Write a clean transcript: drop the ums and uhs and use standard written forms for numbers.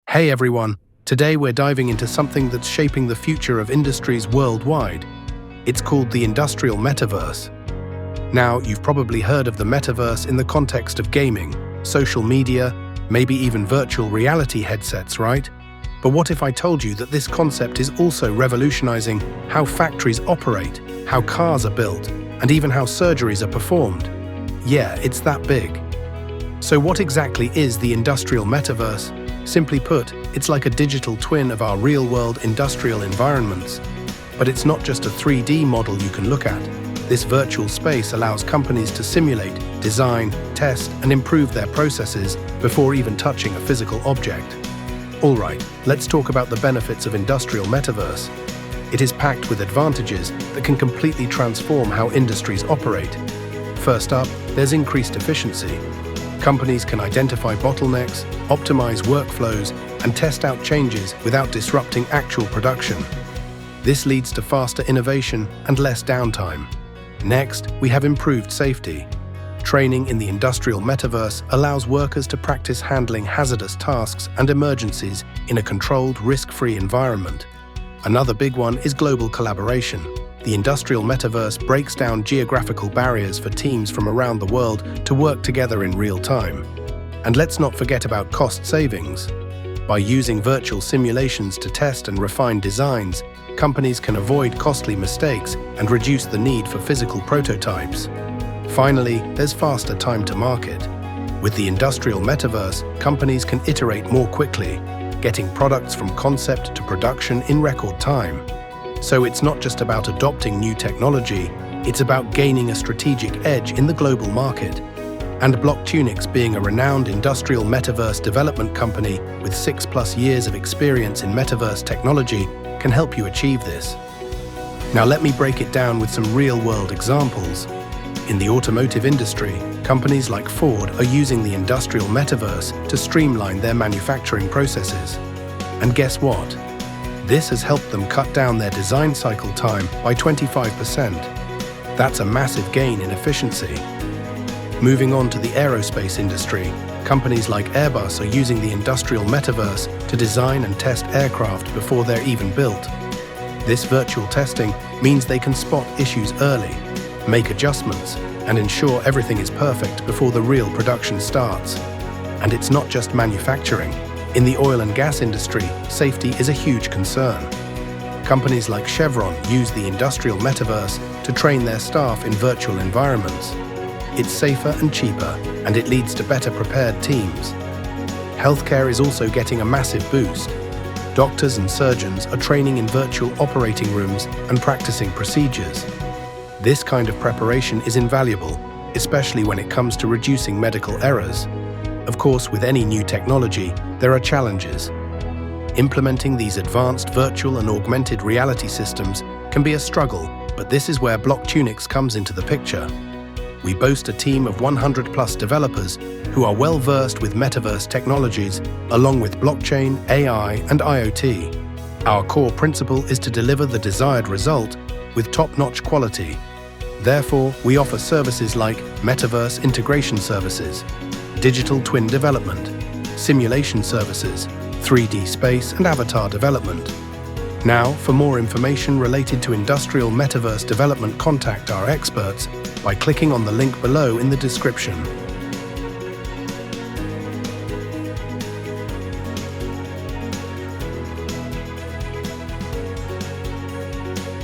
Hey everyone, today we're diving into something that's shaping the future of industries worldwide. It's called the Industrial Metaverse. Now, you've probably heard of the metaverse in the context of gaming, social media, maybe even virtual reality headsets, right? But what if I told you that this concept is also revolutionizing how factories operate, how cars are built, and even how surgeries are performed? Yeah, it's that big. So what exactly is the Industrial Metaverse? Simply put, it's like a digital twin of our real-world industrial environments. But it's not just a 3D model you can look at. This virtual space allows companies to simulate, design, test, and improve their processes before even touching a physical object. Alright, let's talk about the benefits of Industrial Metaverse. It is packed with advantages that can completely transform how industries operate. First up, there's increased efficiency. Companies can identify bottlenecks, optimize workflows, and test out changes without disrupting actual production. This leads to faster innovation and less downtime. Next, we have improved safety. Training in the Industrial Metaverse allows workers to practice handling hazardous tasks and emergencies in a controlled, risk-free environment. Another big one is global collaboration. The Industrial Metaverse breaks down geographical barriers for teams from around the world to work together in real time. And let's not forget about cost savings. By using virtual simulations to test and refine designs, companies can avoid costly mistakes and reduce the need for physical prototypes. Finally, there's faster time to market. With the Industrial Metaverse, companies can iterate more quickly, getting products from concept to production in record time. So it's not just about adopting new technology, it's about gaining a strategic edge in the global market. And Blocktunix, being a renowned industrial metaverse development company with 6+ years of experience in metaverse technology, can help you achieve this. Now let me break it down with some real-world examples. In the automotive industry, companies like Ford are using the Industrial Metaverse to streamline their manufacturing processes. And guess what? This has helped them cut down their design cycle time by 25%. That's a massive gain in efficiency. Moving on to the aerospace industry, companies like Airbus are using the Industrial Metaverse to design and test aircraft before they're even built. This virtual testing means they can spot issues early, make adjustments, and ensure everything is perfect before the real production starts. And it's not just manufacturing. In the oil and gas industry, safety is a huge concern. Companies like Chevron use the Industrial Metaverse to train their staff in virtual environments. It's safer and cheaper, and it leads to better prepared teams. Healthcare is also getting a massive boost. Doctors and surgeons are training in virtual operating rooms and practicing procedures. This kind of preparation is invaluable, especially when it comes to reducing medical errors. Of course, with any new technology, there are challenges. Implementing these advanced virtual and augmented reality systems can be a struggle, but this is where Blocktunix comes into the picture. We boast a team of 100+ developers who are well versed with metaverse technologies, along with blockchain, AI, and IoT. Our core principle is to deliver the desired result with top-notch quality. Therefore, we offer services like metaverse integration services, digital twin development, simulation services, 3D space and avatar development. Now, for more information related to Industrial Metaverse development, contact our experts by clicking on the link below in the description.